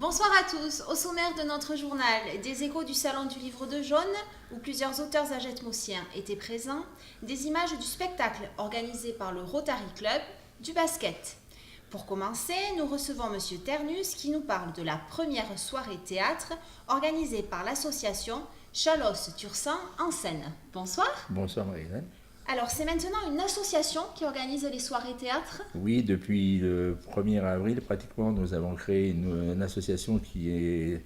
Bonsoir à tous. Au sommaire de notre journal, des échos du Salon du Livre de Jaune, où plusieurs auteurs agetmosiens étaient présents, des images du spectacle organisé par le Rotary Club, du basket. Pour commencer, nous recevons M. Ternus qui nous parle de la première soirée théâtre organisée par l'association Chalosse-Tursan en Seine. Bonsoir. Bonsoir Marie-Hélène. Alors, c'est maintenant une association qui organise les soirées théâtre ? Oui, depuis le 1er avril, pratiquement, nous avons créé une association qui est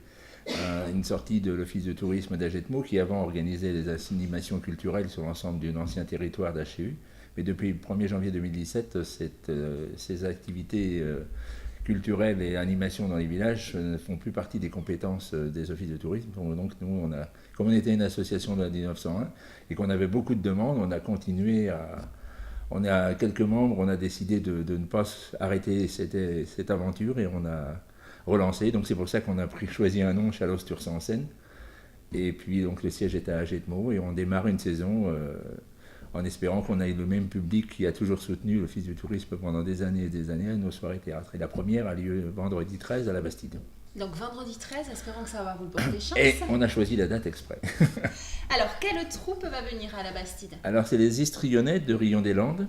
une sortie de l'Office de tourisme d'Agetmo, qui avant organisait des animations culturelles sur l'ensemble d'un ancien territoire d'HCU. Mais depuis le 1er janvier 2017, ces activités culturelles et animations dans les villages ne font plus partie des compétences des offices de tourisme. Donc nous, comme on était une association de 1901 et qu'on avait beaucoup de demandes, on a continué on a quelques membres, on a décidé de ne pas arrêter cette aventure et on a relancé. Donc c'est pour ça qu'on a choisi un nom, Chalosse-Tursan en Seine. Et puis donc le siège est à Agetmo et on démarre une saison en espérant qu'on ait le même public qui a toujours soutenu l'Office du tourisme pendant des années et des années à nos soirées théâtre. Et la première a lieu vendredi 13 à la Bastide. Donc vendredi 13, espérons que ça va vous porter chance. Et on a choisi la date exprès. Alors, quelle troupe va venir à la Bastide ? Alors c'est les Histrionnettes de Rion-des-Landes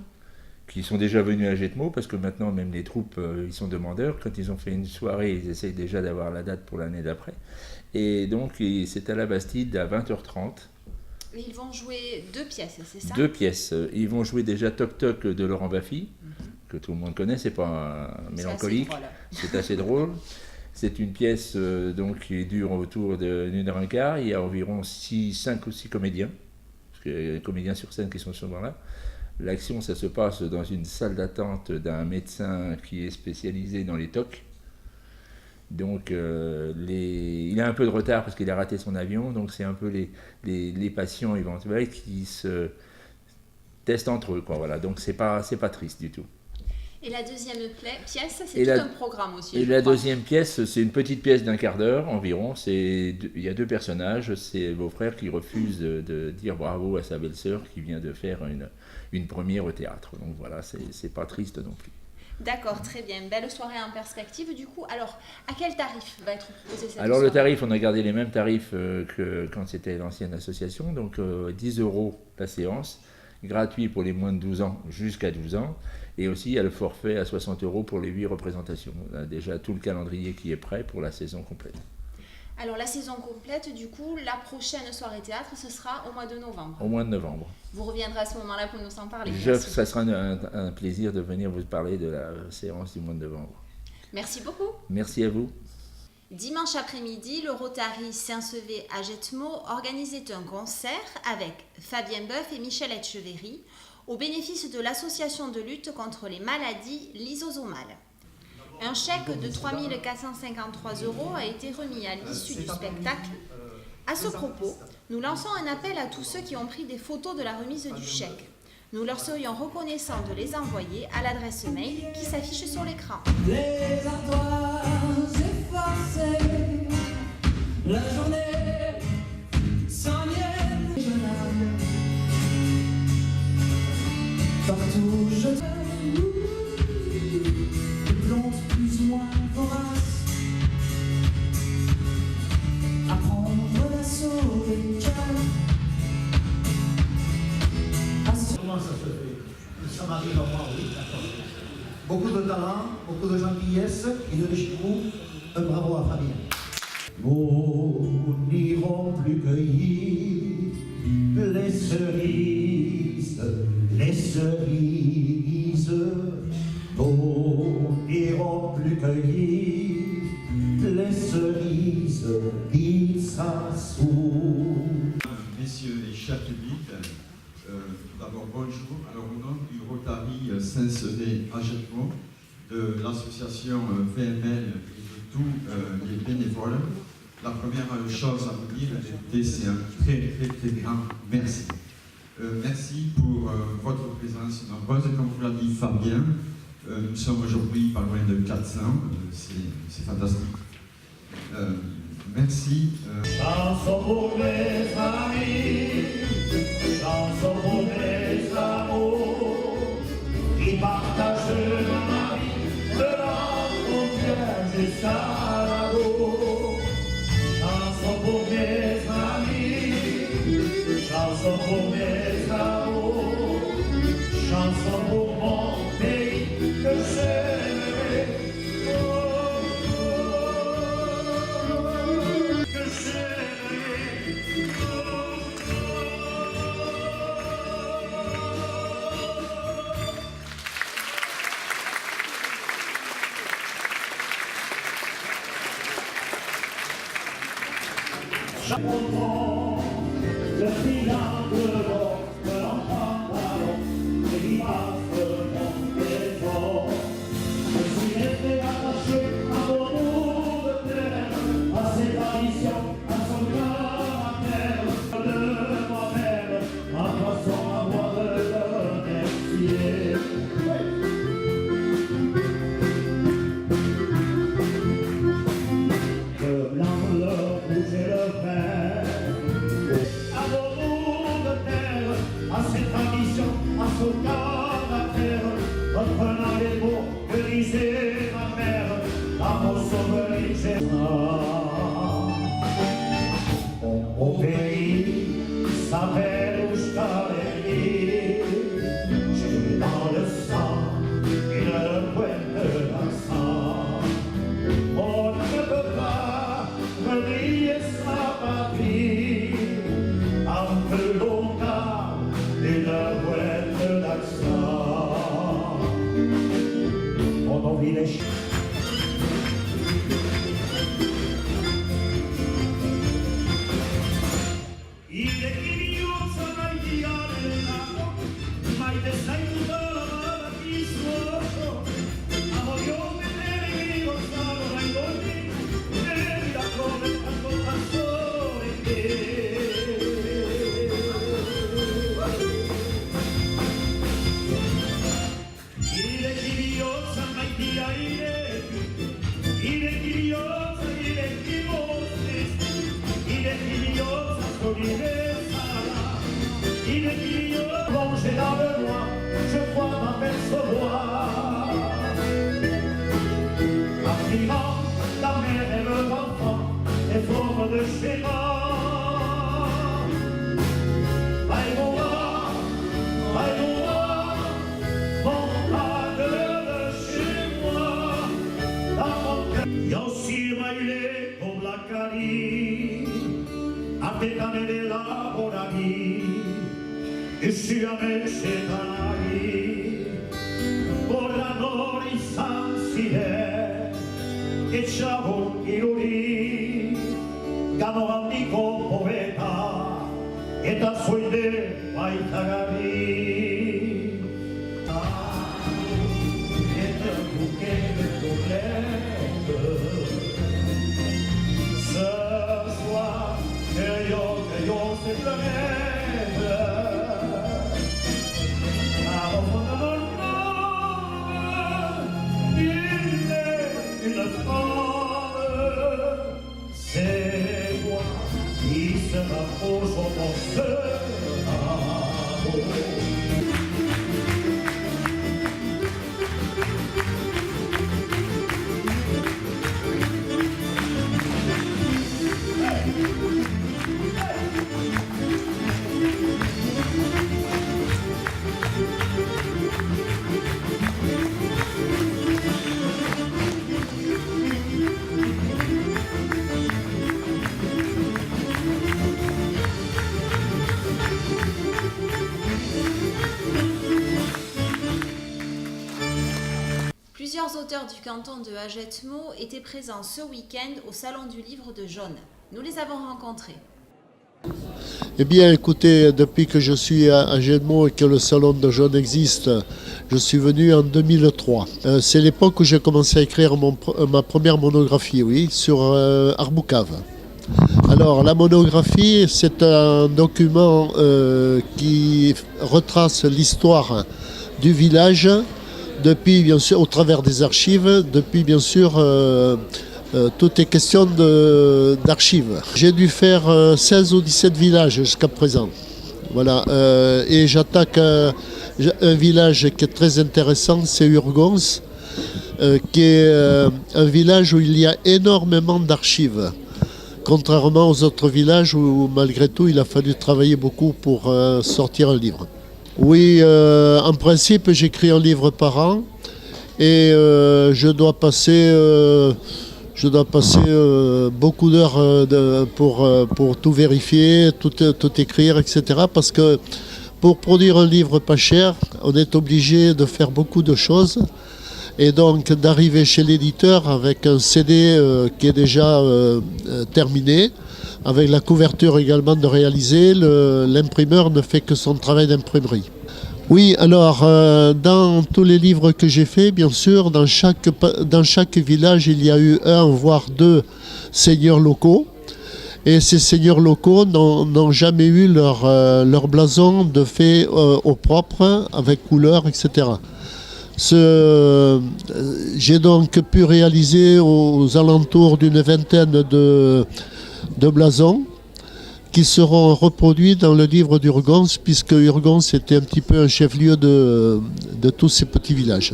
qui sont déjà venus à Agetmo parce que maintenant même les troupes ils sont demandeurs. Quand ils ont fait une soirée, ils essayent déjà d'avoir la date pour l'année d'après. Et donc c'est à la Bastide à 20h30. Ils vont jouer 2 pièces, c'est ça ? 2 pièces. Ils vont jouer déjà Toc Toc de Laurent Baffy, que tout le monde connaît, c'est pas mélancolique, c'est assez drôle. C'est une pièce donc, qui dure autour d'une heure et quart. Il y a environ 5 ou 6 comédiens, parce qu'il y a des comédiens sur scène qui sont souvent là. L'action, ça se passe dans une salle d'attente d'un médecin qui est spécialisé dans les TOC. Donc il a un peu de retard parce qu'il a raté son avion, donc c'est un peu les patients éventuels qui se testent entre eux, quoi, voilà. Donc c'est pas triste du tout. Et la deuxième pièce, c'est tout un programme aussi. Et la deuxième pièce, c'est une petite pièce d'1 quart d'heure environ. Il y a 2 personnages, c'est beau-frère qui refuse de dire bravo à sa belle-sœur qui vient de faire une première au théâtre. Donc voilà, c'est pas triste non plus. D'accord, très bien. Belle soirée en perspective. Du coup, alors, à quel tarif va être proposé cette soirée ? Alors le tarif, on a gardé les mêmes tarifs que quand c'était l'ancienne association. Donc 10 € la séance, gratuit pour les moins de 12 ans jusqu'à 12 ans. Et aussi, il y a le forfait à 60 € pour les 8 représentations. On a déjà tout le calendrier qui est prêt pour la saison complète. Alors la saison complète, du coup, la prochaine soirée théâtre, ce sera au mois de novembre. Au mois de novembre. Vous reviendrez à ce moment-là pour nous en parler. Ça sera un plaisir de venir vous parler de la séance du mois de novembre. Merci beaucoup. Merci à vous. Dimanche après-midi, le Rotary Saint-Sevé à Agetmo organisait un concert avec Fabien Boeuf et Michel Etcheverry au bénéfice de l'association de lutte contre les maladies lysosomales. Un chèque de 3 453 € a été remis à l'issue du spectacle. À ce propos, nous lançons un appel à tous ceux qui ont pris des photos de la remise du chèque. Nous leur serions reconnaissants de les envoyer à l'adresse mail qui s'affiche sur l'écran. Les ardoises effacées, la journée s'enlienne, jeune âme. Partout je plantes plus ou moins voraces, à prendre l'assaut des cœurs. Comment ça se fait ? Ça m'arrive à moi, oui, d'accord. Beaucoup de talent, beaucoup de gentillesse et de chicou. Un bravo à Fabien. Nous n'irons plus cueillir les cerises, les cerises. Nous n'irons plus cueillir les cerises d'Issassou. Messieurs et chers publics, tout d'abord bonjour. Alors au nom du Rotary Saint-Sevé Agetmo, de l'association VML et de tous les bénévoles, la première chose à vous dire, c'est un très grand merci. Merci pour votre présence nombreuse. Comme vous l'a dit Fabien, nous sommes aujourd'hui pas loin de 400, c'est fantastique. Merci. Chanson pour mes amis, chanson pour mes amours, qui partagent ma vie de la frontière jusqu'à la bourre. Au pays s'appelle Oustarelli, j'ai dans le sang une pointe d'accent. On ne peut pas relier sa patrie un peu longtemps d'une pointe d'accent. On oublie les plongé dans le noir, je crois m'apercevoir. Affirmant la mère et le enfant, les formes de schéma. Montagne de chez moi, dans mon cœur. Yossi maile con la cari, a te canele la bonami. E si a me se tanari, ora noi sansire, e ciao iruri, cano amico poeta, e da soide vai tagari. Et un bouquet de tournettes, ce soir, que yo se planète. C'est moi qui se rapproche au penseur. Plusieurs auteurs du canton de Hagetmau étaient présents ce week-end au Salon du Livre de Jaune. Nous les avons rencontrés. Eh bien, écoutez, depuis que je suis à Hagetmau et que le Salon de Jaune existe, je suis venu en 2003. C'est l'époque où j'ai commencé à écrire ma première monographie, oui, sur Arboucave. Alors, la monographie, c'est un document qui retrace l'histoire du village, depuis, bien sûr, au travers des archives, depuis, bien sûr, toutes les questions d'archives. J'ai dû faire 16 ou 17 villages jusqu'à présent. Voilà. Et j'attaque un village qui est très intéressant, c'est Urgons, qui est un village où il y a énormément d'archives. Contrairement aux autres villages où, malgré tout, il a fallu travailler beaucoup pour sortir un livre. Oui, en principe, j'écris un livre par an et je dois passer beaucoup d'heures pour tout vérifier, tout écrire, etc. Parce que pour produire un livre pas cher, on est obligé de faire beaucoup de choses. Et donc d'arriver chez l'éditeur avec un CD qui est déjà terminé, avec la couverture également de réaliser. L'imprimeur ne fait que son travail d'imprimerie. Oui, alors dans tous les livres que j'ai faits, bien sûr, dans chaque village, il y a eu un voire deux seigneurs locaux. Et ces seigneurs locaux n'ont jamais eu leur blason de fait au propre, avec couleur, etc. J'ai donc pu réaliser aux alentours d'une vingtaine de blasons qui seront reproduits dans le livre d'Urgons, puisque Urgons était un petit peu un chef-lieu de tous ces petits villages.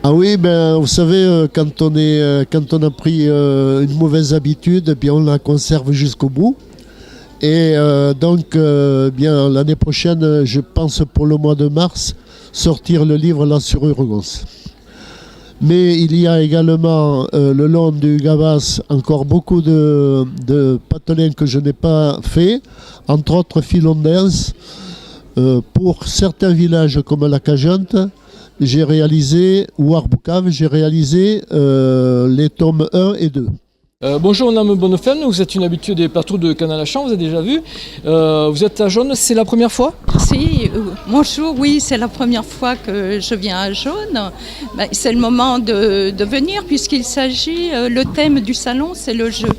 Ah oui, ben, vous savez, quand on a pris une mauvaise habitude, bien, on la conserve jusqu'au bout. Et donc, bien, l'année prochaine, je pense pour le mois de mars, sortir le livre là sur Urgons. Mais il y a également le long du Gavas encore beaucoup de patelins que je n'ai pas fait, entre autres Filondens. Pour certains villages comme la Cagente, j'ai réalisé, ou Arboucave, j'ai réalisé les tomes 1 et 2. Bonjour Madame Bonnefemme, vous êtes une habituée des plateaux de Canal à Champ, vous avez déjà vu. Vous êtes à Jaune, c'est la première fois ? Si, bonjour, oui, c'est la première fois que je viens à Jaune. Ben, c'est le moment de venir puisqu'il s'agit, le thème du salon, c'est le jeu.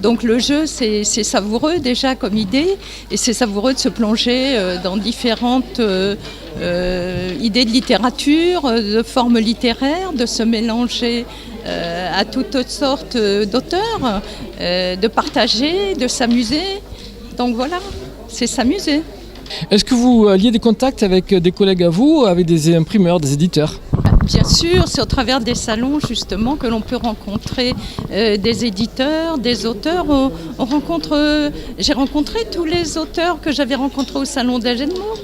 Donc le jeu, c'est savoureux déjà comme idée et c'est savoureux de se plonger dans différentes idées de littérature, de formes littéraires, de se mélanger à toutes sortes d'auteurs, de partager, de s'amuser. Donc voilà, c'est s'amuser. Est-ce que vous liez des contacts avec des collègues à vous, avec des imprimeurs, des éditeurs ? Bien sûr, c'est au travers des salons justement que l'on peut rencontrer des éditeurs, des auteurs. J'ai rencontré tous les auteurs que j'avais rencontrés au salon d'Agenmont.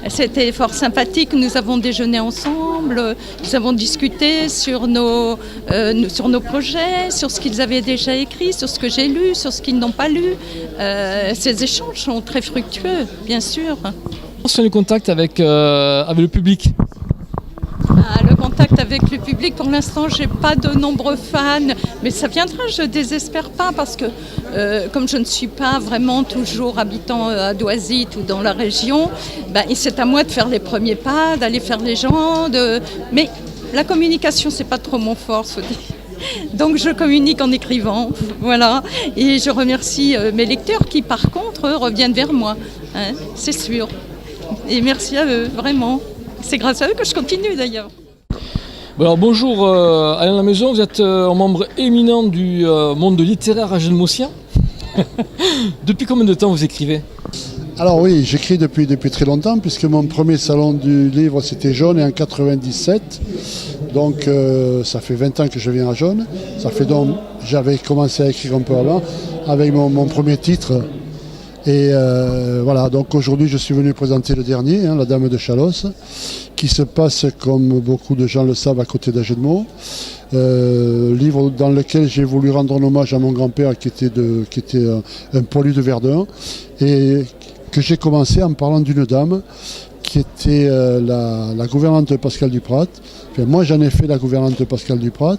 C'était fort sympathique, nous avons déjeuné ensemble, nous avons discuté sur nos projets, sur ce qu'ils avaient déjà écrit, sur ce que j'ai lu, sur ce qu'ils n'ont pas lu. Ces échanges sont très fructueux, bien sûr. Sur le contact avec le public. Le contact avec le public, pour l'instant, je n'ai pas de nombreux fans, mais ça viendra, je ne désespère pas, parce que comme je ne suis pas vraiment toujours habitant à Doisy ou dans la région, c'est à moi de faire les premiers pas, d'aller faire les gens. Mais la communication, ce n'est pas trop mon fort, faut dire. Donc je communique en écrivant, voilà. Et je remercie mes lecteurs qui, par contre, reviennent vers moi, hein, c'est sûr. Et merci à eux, vraiment. C'est grâce à eux que je continue d'ailleurs. Alors bonjour Alain Lamaison, vous êtes un membre éminent du monde littéraire agenmotien. Depuis combien de temps vous écrivez ? Alors oui, j'écris depuis très longtemps, puisque mon premier salon du livre c'était Jaune et en 97. Donc ça fait 20 ans que je viens à Jaune. Ça fait donc, j'avais commencé à écrire un peu avant, avec mon premier titre. Et voilà, donc aujourd'hui je suis venu présenter le dernier, La Dame de Chalosse, qui se passe, comme beaucoup de gens le savent, à côté d'Agenmont. Livre dans lequel j'ai voulu rendre un hommage à mon grand-père qui était un poilu de Verdun, et que j'ai commencé en parlant d'une dame qui était la gouvernante de Pascal Duprat. Enfin, moi j'en ai fait la gouvernante de Pascal Duprat.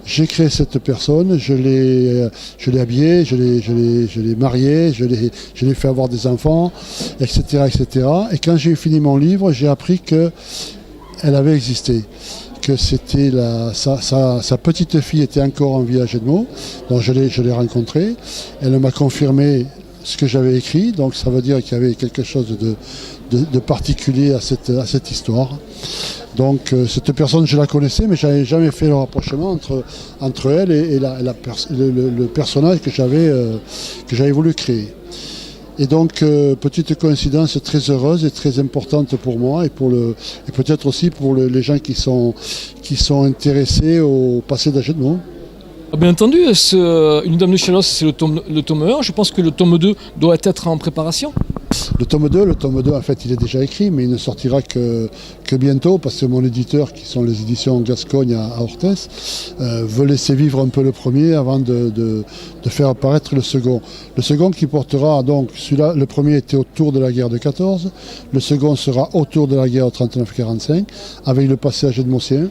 J'ai créé cette personne, je l'ai habillée, je l'ai mariée, je l'ai fait avoir des enfants, etc., etc. Et quand j'ai fini mon livre, j'ai appris qu'elle avait existé, que c'était sa petite fille était encore en vie à Agenmont, donc je l'ai rencontrée. Elle m'a confirmé ce que j'avais écrit, donc ça veut dire qu'il y avait quelque chose de particulier à cette histoire. Donc cette personne, je la connaissais, mais je n'avais jamais fait le rapprochement entre elle et le personnage que j'avais voulu créer. Et donc, petite coïncidence très heureuse et très importante pour moi et peut-être aussi pour les gens qui sont intéressés au passé d'Agenmont. Bien entendu, Une Dame de Chalosse, c'est le tome 1. Je pense que le tome 2 doit être en préparation. Le tome 2, en fait, il est déjà écrit, mais il ne sortira que bientôt, parce que mon éditeur, qui sont les éditions Gascogne à Orthès, veut laisser vivre un peu le premier avant de faire apparaître le second. Le second qui portera, donc, celui-là, le premier était autour de la guerre de 14, le second sera autour de la guerre de 39-45, avec le passé agenmontien,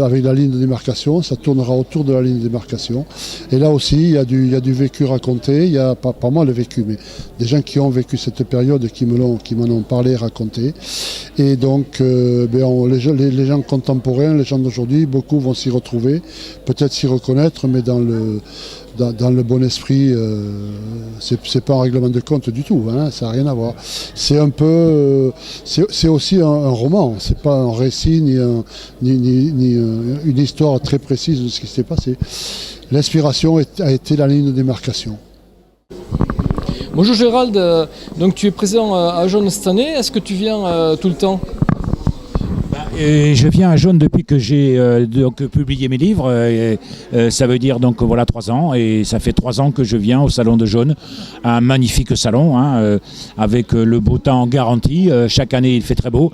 avec la ligne de démarcation, ça tournera autour de la ligne de démarcation. Et là aussi, il y a du vécu raconté, il y a pas moi le vécu, mais des gens qui ont vécu cette période, qui m'en ont parlé, raconté. Et donc, les gens contemporains, les gens d'aujourd'hui, beaucoup vont s'y retrouver, peut-être s'y reconnaître, mais dans le bon esprit, c'est pas un règlement de compte du tout, hein, ça n'a rien à voir. C'est un peu, c'est aussi un roman, c'est pas un récit ni une histoire très précise de ce qui s'est passé. L'inspiration a été la ligne de démarcation. Bonjour Gérald, donc tu es présent à Jaune cette année, est-ce que tu viens tout le temps ? Je viens à Jaune depuis que j'ai publié mes livres, ça veut dire donc voilà 3 ans, et ça fait 3 ans que je viens au Salon de Jaune, un magnifique salon avec le beau temps garanti, chaque année il fait très beau.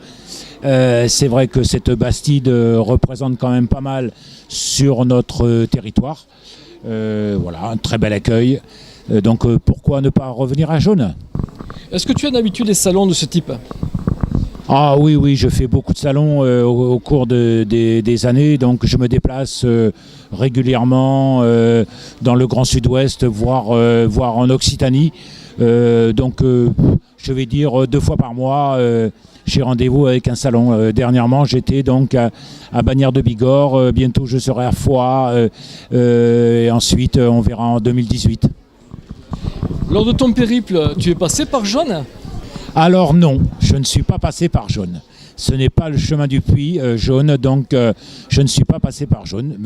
C'est vrai que cette Bastide représente quand même pas mal sur notre territoire, voilà un très bel accueil, donc pourquoi ne pas revenir à Jaune ? Est-ce que tu as d'habitude des salons de ce type ? Ah oui, je fais beaucoup de salons au cours des années, donc je me déplace régulièrement dans le Grand Sud-Ouest, voire en Occitanie. Donc je vais dire 2 fois par mois, j'ai rendez-vous avec un salon. Dernièrement, j'étais donc à Bagnères de Bigorre, bientôt je serai à Foix, et ensuite on verra en 2018. Lors de ton périple, tu es passé par Jaune ? Alors non, je ne suis pas passé par Jaune. Ce n'est pas le chemin du puits Jaune, donc je ne suis pas passé par Jaune.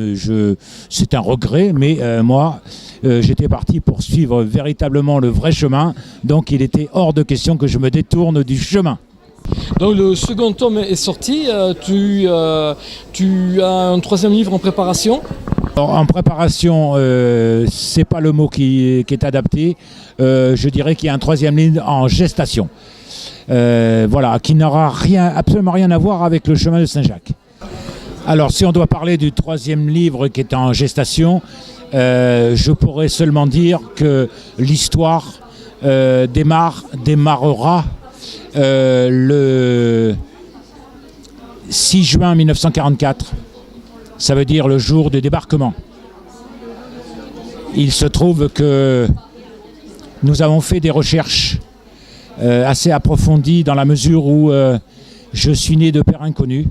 C'est un regret, mais moi, j'étais parti pour suivre véritablement le vrai chemin, donc il était hors de question que je me détourne du chemin. Donc le second tome est sorti, tu as un 3e livre en préparation ? Alors, en préparation, c'est pas le mot qui est adapté. Je dirais qu'il y a un 3e livre en gestation. Voilà, qui n'aura absolument rien à voir avec le chemin de Saint-Jacques. Alors, si on doit parler du 3e livre qui est en gestation, je pourrais seulement dire que l'histoire démarrera le 6 juin 1944. Ça veut dire le jour du débarquement. Il se trouve que nous avons fait des recherches assez approfondies dans la mesure où je suis né de père inconnu.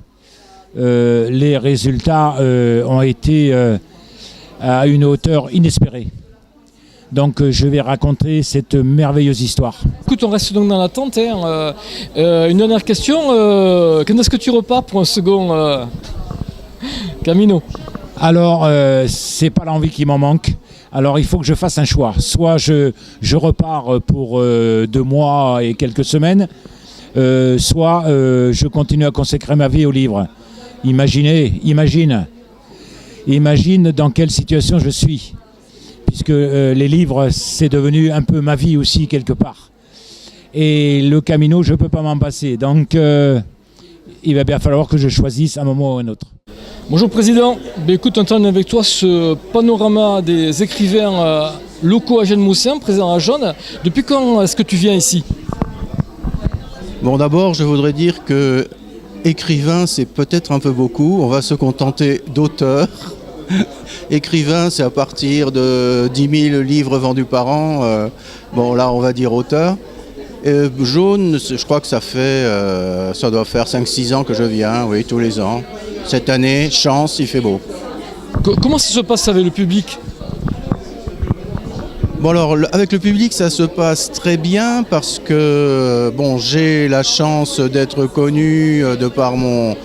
Les résultats ont été à une hauteur inespérée. Donc je vais raconter cette merveilleuse histoire. Écoute, on reste donc dans l'attente. Une dernière question, quand est-ce que tu repars pour un second Camino? Alors, c'est pas l'envie qui m'en manque. Alors, il faut que je fasse un choix. Soit je repars pour 2 mois et quelques semaines, soit je continue à consacrer ma vie au livre. Imagine dans quelle situation je suis. Puisque les livres, c'est devenu un peu ma vie aussi, quelque part. Et le Camino, je ne peux pas m'en passer. Donc, il va bien falloir que je choisisse un moment ou un autre. Bonjour Président, écoute, on entend avec toi ce panorama des écrivains locaux agenmoussiens présents à Jaune. Depuis quand est-ce que tu viens ici? Bon, d'abord, je voudrais dire que écrivain, c'est peut-être un peu beaucoup. On va se contenter d'auteur. Écrivain, c'est à partir de 10 000 livres vendus par an. Bon, là, on va dire auteur. Jaune, je crois que ça doit faire 5-6 ans que je viens, oui, tous les ans. Cette année, chance, il fait beau. Comment ça se passe avec le public? Bon, alors, avec le public, ça se passe très bien parce que, bon, j'ai la chance d'être connu de par mon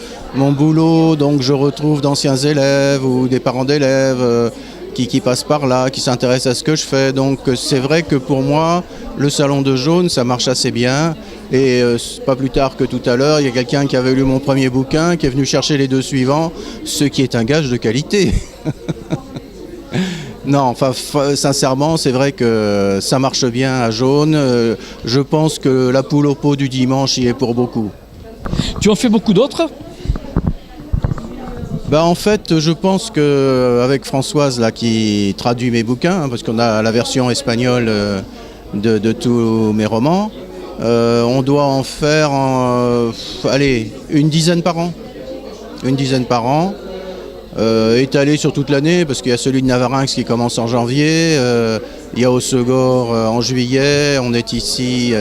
boulot, donc je retrouve d'anciens élèves ou des parents d'élèves qui passent par là, qui s'intéressent à ce que je fais. Donc c'est vrai que pour moi, le Salon de Jaune, ça marche assez bien. Et pas plus tard que tout à l'heure, il y a quelqu'un qui avait lu mon premier bouquin, qui est venu chercher les 2 suivants, ce qui est un gage de qualité. Non, enfin, sincèrement, c'est vrai que ça marche bien à Jaune. Je pense que la poule au pot du dimanche y est pour beaucoup. Tu en fais beaucoup d'autres ? En fait, je pense qu'avec Françoise là, qui traduit mes bouquins, parce qu'on a la version espagnole de tous mes romans, on doit en faire une dizaine par an. étalés sur toute l'année, parce qu'il y a celui de Navarinx qui commence en janvier, il y a Hossegor en juillet, on est ici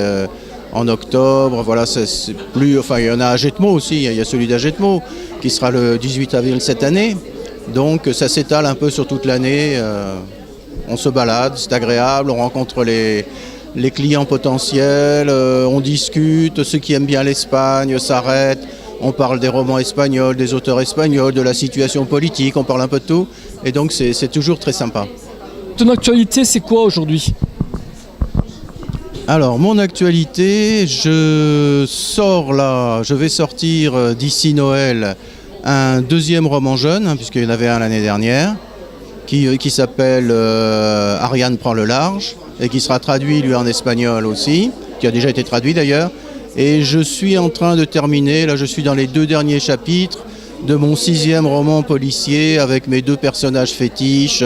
en octobre, voilà, c'est plus, enfin il y en a à Jetmo aussi, il y a celui d'Agetmo qui sera le 18 avril cette année, donc ça s'étale un peu sur toute l'année, on se balade, c'est agréable, on rencontre les clients potentiels, on discute, ceux qui aiment bien l'Espagne s'arrêtent, on parle des romans espagnols, des auteurs espagnols, de la situation politique, on parle un peu de tout, et donc c'est toujours très sympa. Ton actualité, c'est quoi aujourd'hui? Alors, mon actualité, je vais sortir d'ici Noël un deuxième roman jeune, puisqu'il y en avait un l'année dernière, qui s'appelle Ariane prend le large, et qui sera traduit lui en espagnol aussi, qui a déjà été traduit d'ailleurs. Et je suis en train de terminer, là je suis dans les 2 derniers chapitres de mon 6e roman policier avec mes 2 personnages fétiches,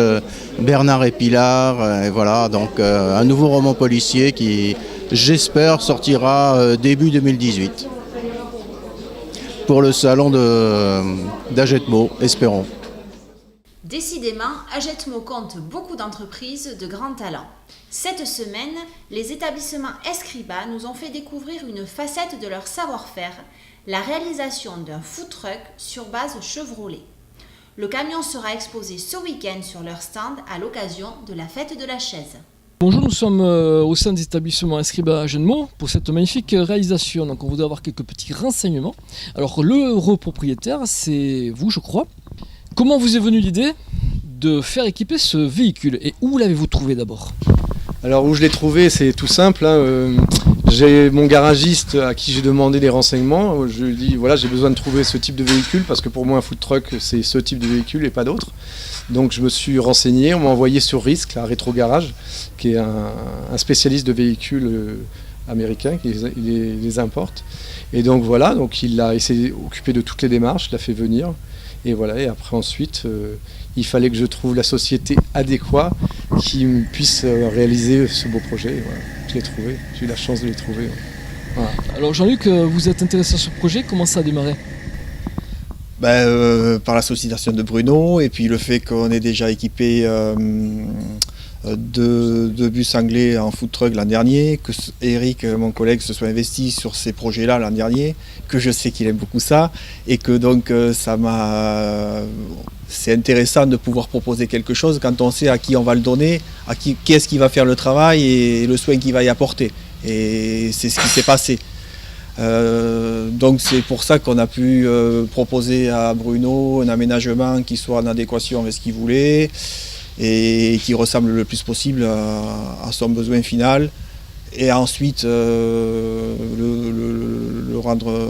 Bernard et Pilar. Et voilà, donc un nouveau roman policier qui, j'espère, sortira début 2018. Pour le salon d'Agetmo, espérons. Décidément, Agetmo compte beaucoup d'entreprises de grand talent. Cette semaine, les établissements Escriba nous ont fait découvrir une facette de leur savoir-faire, la réalisation d'un food truck sur base Chevrolet. Le camion sera exposé ce week-end sur leur stand à l'occasion de la fête de la chaise. Bonjour, nous sommes au sein des établissements Escriba à Agenmo pour cette magnifique réalisation. Donc on voudrait avoir quelques petits renseignements. Alors le heureux propriétaire, c'est vous je crois. Comment vous est venue l'idée de faire équiper ce véhicule et où l'avez-vous trouvé d'abord? Alors où je l'ai trouvé, c'est tout simple. J'ai mon garagiste à qui j'ai demandé des renseignements. Je lui ai dit voilà, j'ai besoin de trouver ce type de véhicule parce que pour moi un food truck c'est ce type de véhicule et pas d'autre. Donc je me suis renseigné, on m'a envoyé sur Risque, la Rétro Garage, qui est un spécialiste de véhicules américains qui les importe. Et donc voilà, donc il s'est occupé de toutes les démarches, il l'a fait venir. Et voilà, et après ensuite, il fallait que je trouve la société adéquate qui puisse réaliser ce beau projet. Et voilà, je l'ai trouvé, j'ai eu la chance de les trouver. Ouais. Voilà. Alors Jean-Luc, vous êtes intéressé à ce projet, comment ça a démarré? Par l'association de Bruno, et puis le fait qu'on est déjà équipé de bus anglais en food truck l'an dernier, que Eric, mon collègue, se soit investi sur ces projets-là l'an dernier, que je sais qu'il aime beaucoup ça, et que donc c'est intéressant de pouvoir proposer quelque chose quand on sait à qui on va le donner, qui est-ce qui va faire le travail et le soin qu'il va y apporter. Et c'est ce qui s'est passé. Donc c'est pour ça qu'on a pu proposer à Bruno un aménagement qui soit en adéquation avec ce qu'il voulait et qui ressemble le plus possible à son besoin final. Et ensuite le rendre,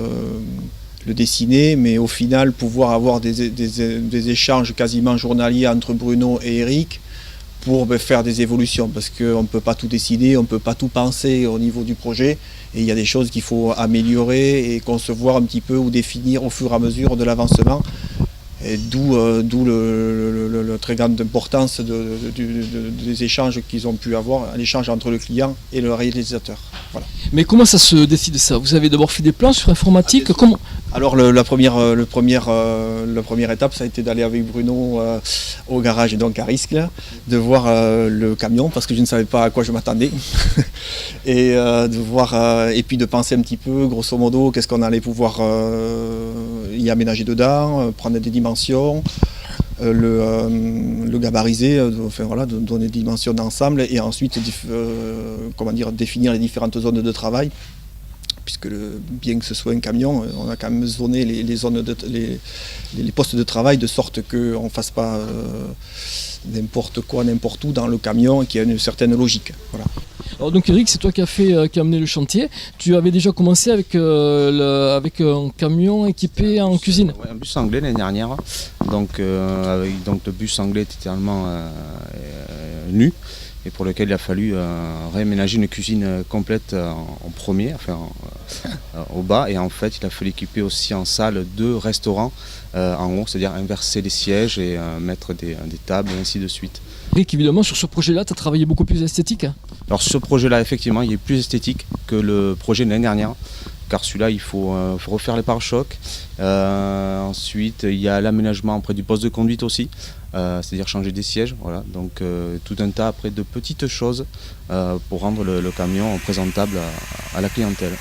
le dessiner, mais au final pouvoir avoir des échanges quasiment journaliers entre Bruno et Eric pour faire des évolutions, parce qu'on ne peut pas tout dessiner, on ne peut pas tout penser au niveau du projet, et il y a des choses qu'il faut améliorer et concevoir un petit peu ou définir au fur et à mesure de l'avancement, et d'où la très grande importance des échanges qu'ils ont pu avoir, l'échange entre le client et le réalisateur. Voilà. Mais comment ça se décide ça? Vous avez d'abord fait des plans sur informatique? Alors la première étape, ça a été d'aller avec Bruno au garage, donc à Risque, là, de voir le camion, parce que je ne savais pas à quoi je m'attendais, et de voir et puis de penser un petit peu, grosso modo, qu'est-ce qu'on allait pouvoir y aménager dedans, prendre des dimensions, le gabariser, enfin voilà, donner des dimensions d'ensemble, et ensuite définir les différentes zones de travail. Puisque bien que ce soit un camion, on a quand même zoné les zones les postes de travail de sorte qu'on ne fasse pas n'importe quoi, n'importe où dans le camion et qu'il y a une certaine logique. Voilà. Alors donc Eric, c'est toi qui as amené le chantier. Tu avais déjà commencé avec un camion équipé en cuisine. Ouais, un bus anglais l'année dernière. Donc le bus anglais était totalement nu, et pour lequel il a fallu réaménager une cuisine complète en premier, enfin au bas, et en fait il a fallu équiper aussi en salle 2 restaurants en haut, c'est-à-dire inverser les sièges et mettre des tables et ainsi de suite. Rick, évidemment, sur ce projet-là, tu as travaillé beaucoup plus esthétique. Alors ce projet-là, effectivement, il est plus esthétique que le projet de l'année dernière, car celui-là, il faut refaire les pare-chocs. Ensuite, il y a l'aménagement près du poste de conduite aussi, c'est-à-dire changer des sièges. Voilà. Donc tout un tas après de petites choses pour rendre le camion présentable à la clientèle.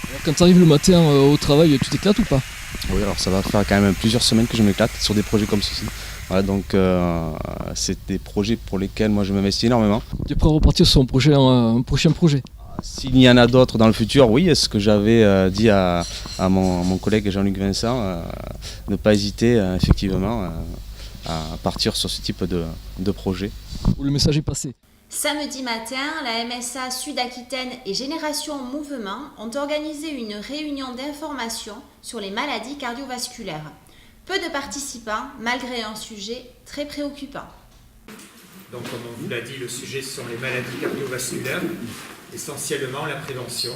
Alors, quand tu arrives le matin au travail, tu t'éclates ou pas? Oui, alors ça va faire quand même plusieurs semaines que je m'éclate sur des projets comme ceci. Voilà, donc c'est des projets pour lesquels moi je m'investis énormément. Tu es prêt à repartir sur un prochain projet? S'il y en a d'autres dans le futur, oui. Ce que j'avais dit à mon collègue Jean-Luc Vincent, ne pas hésiter effectivement à partir sur ce type de projet. Le message est passé. Samedi matin, la MSA Sud-Aquitaine et Génération Mouvement ont organisé une réunion d'information sur les maladies cardiovasculaires. Peu de participants, malgré un sujet très préoccupant. Donc, comme on vous l'a dit, le sujet ce sont les maladies cardiovasculaires, essentiellement la prévention,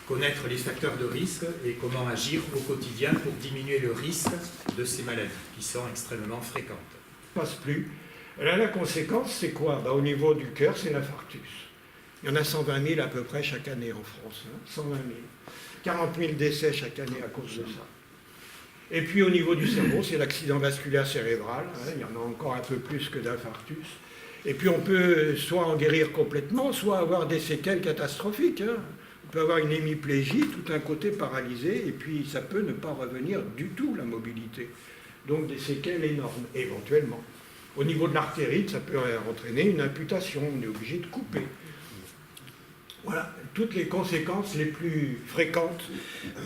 connaître les facteurs de risque et comment agir au quotidien pour diminuer le risque de ces maladies qui sont extrêmement fréquentes. Passe plus. Là, la conséquence, c'est quoi? Au niveau du cœur, c'est l'infarctus. Il y en a 120 000 à peu près chaque année en France. 120 000. 40 000 décès chaque année à cause de ça. Et puis au niveau du cerveau, c'est l'accident vasculaire cérébral. Il y en a encore un peu plus que d'infarctus. Et puis on peut soit en guérir complètement, soit avoir des séquelles catastrophiques. On peut avoir une hémiplégie, tout un côté paralysé, et puis ça peut ne pas revenir du tout, la mobilité. Donc des séquelles énormes, éventuellement. Au niveau de l'artérite, ça peut entraîner une amputation, on est obligé de couper. Voilà, toutes les conséquences les plus fréquentes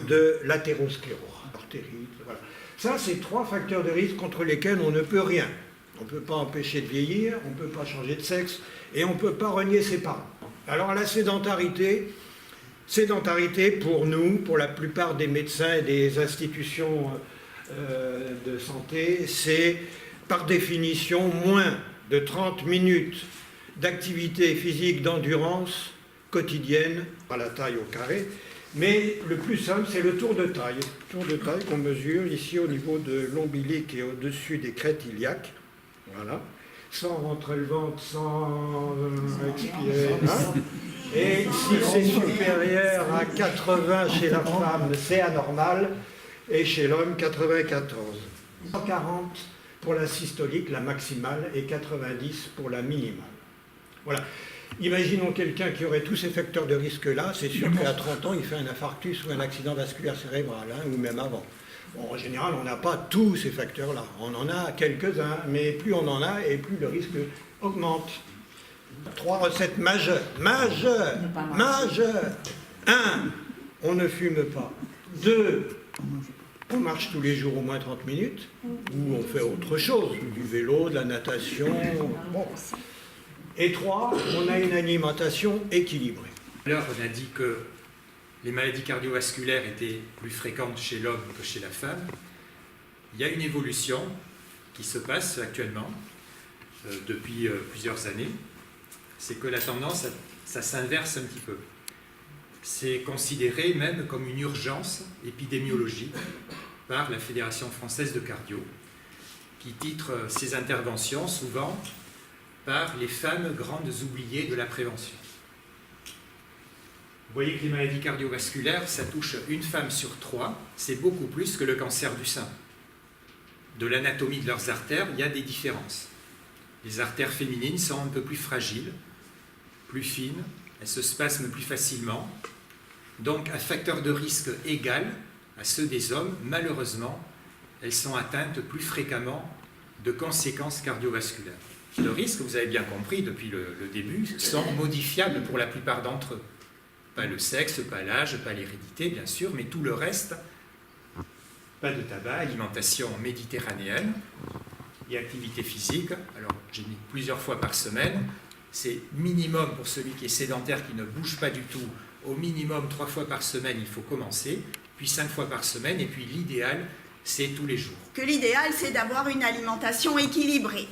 de l'athérosclérose. Artérite, voilà. Ça, c'est 3 facteurs de risque contre lesquels on ne peut rien. On ne peut pas empêcher de vieillir, on ne peut pas changer de sexe, et on ne peut pas renier ses parents. Alors la sédentarité pour nous, pour la plupart des médecins et des institutions de santé, c'est par définition moins de 30 minutes d'activité physique d'endurance quotidienne, à la taille au carré, mais le plus simple, c'est le tour de taille. Le tour de taille qu'on mesure ici au niveau de l'ombilic et au-dessus des crêtes iliaques. Voilà. Sans rentrer le ventre, sans expirer. Et si c'est supérieur à 80 chez la femme, c'est anormal. Et chez l'homme, 94. 140 pour la systolique, la maximale, et 90 pour la minimale. Voilà. Imaginons quelqu'un qui aurait tous ces facteurs de risque-là, c'est sûr qu'à 30 ans, il fait un infarctus ou un accident vasculaire cérébral, ou même avant. Bon, en général, on n'a pas tous ces facteurs-là. On en a quelques-uns, mais plus on en a, et plus le risque augmente. 3 recettes majeures. 1, on ne fume pas. 2, on marche tous les jours au moins 30 minutes, ou on fait autre chose, du vélo, de la natation. Bon. Et 3, on a une alimentation équilibrée. Alors, on a dit que les maladies cardiovasculaires étaient plus fréquentes chez l'homme que chez la femme. Il y a une évolution qui se passe actuellement, depuis plusieurs années. C'est que la tendance, ça s'inverse un petit peu. C'est considéré même comme une urgence épidémiologique par la Fédération française de cardio, qui titre ses interventions souvent par les femmes grandes oubliées de la prévention. Vous voyez que les maladies cardiovasculaires, ça touche une femme sur 3, c'est beaucoup plus que le cancer du sein. De l'anatomie de leurs artères, il y a des différences. Les artères féminines sont un peu plus fragiles, plus fines, elles se spasment plus facilement. Donc, à facteur de risque égal à ceux des hommes, malheureusement, elles sont atteintes plus fréquemment de conséquences cardiovasculaires. Le risque, vous avez bien compris depuis le début, sont modifiables pour la plupart d'entre eux. Pas le sexe, pas l'âge, pas l'hérédité, bien sûr, mais tout le reste. Pas de tabac, alimentation méditerranéenne et activité physique. Alors, j'ai mis plusieurs fois par semaine. C'est minimum pour celui qui est sédentaire, qui ne bouge pas du tout. Au minimum 3 fois par semaine, il faut commencer, puis 5 fois par semaine, et puis l'idéal, c'est tous les jours. Que l'idéal, c'est d'avoir une alimentation équilibrée.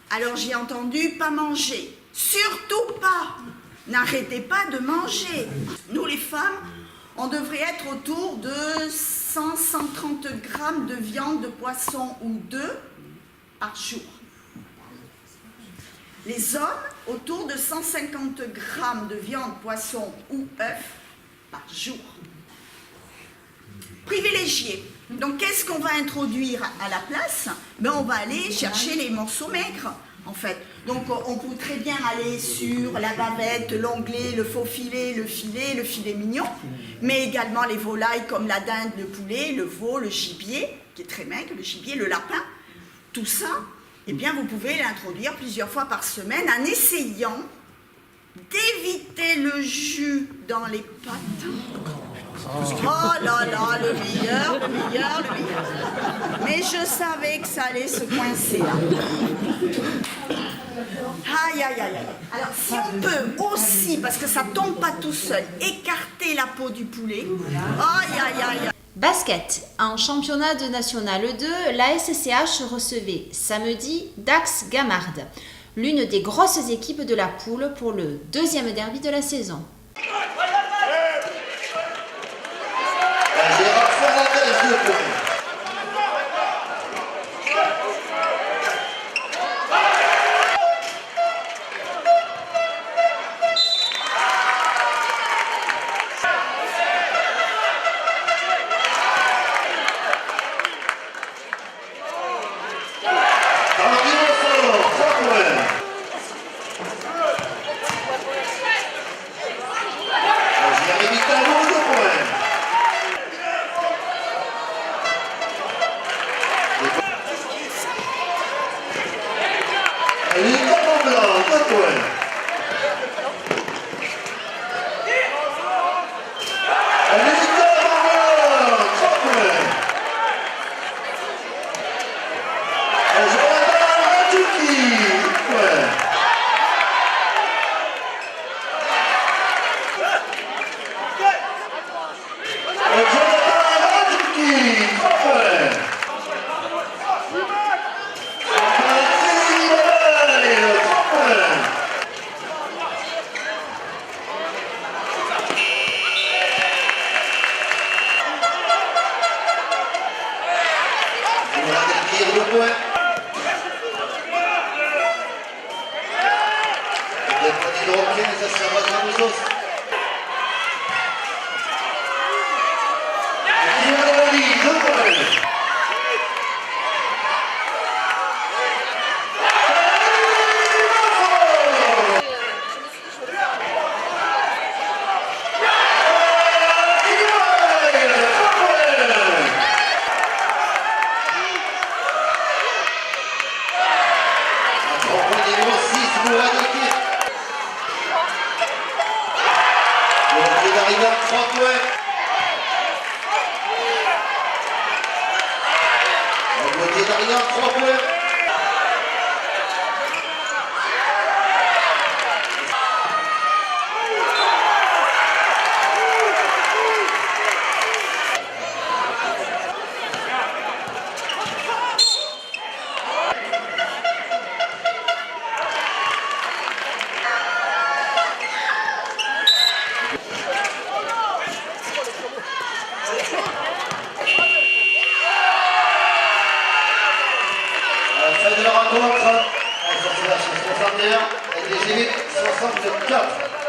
Alors j'ai entendu pas manger. Surtout pas. N'arrêtez pas de manger. Nous les femmes, on devrait être autour de 100-130 grammes de viande de poisson ou d'œufs par jour. Les hommes, autour de 150 grammes de viande, poisson ou œufs par jour. Privilégié. Donc, qu'est-ce qu'on va introduire à la place? Ben, on va aller chercher les morceaux maigres, en fait. Donc, on peut très bien aller sur la bavette, l'onglet, le faux filet, le filet mignon, mais également les volailles comme la dinde, le poulet, le veau, le gibier, qui est très maigre, le gibier, le lapin. Tout ça, eh bien, vous pouvez l'introduire plusieurs fois par semaine en essayant d'éviter le jus dans les pâtes. Oh là là, le meilleur. Mais je savais que ça allait se coincer là. Aïe, aïe, aïe. Alors, si on peut aussi, parce que ça tombe pas tout seul, écarter la peau du poulet. Aïe, aïe, aïe. Basket. En championnat de National 2, la SCH recevait samedi Dax Gamard, l'une des grosses équipes de la poule pour le deuxième derby de la saison.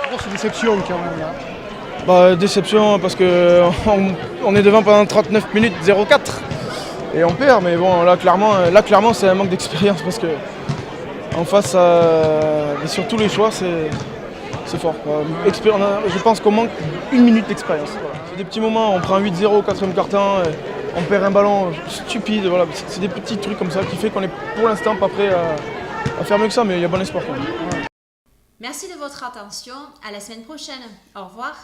Grosse déception quand même là. Bah, déception parce que on est devant pendant 39 minutes 0-4 et on perd, mais bon là clairement c'est un manque d'expérience parce que en face sur tous les choix c'est fort. Je pense qu'on manque 1 minute d'expérience. Voilà. C'est des petits moments, on prend 8-0 au 4e quart-temps, on perd un ballon stupide, voilà. C'est des petits trucs comme ça qui fait qu'on est pour l'instant pas prêt à faire mieux que ça, mais il y a bon espoir quand même. Merci de votre attention, à la semaine prochaine. Au revoir.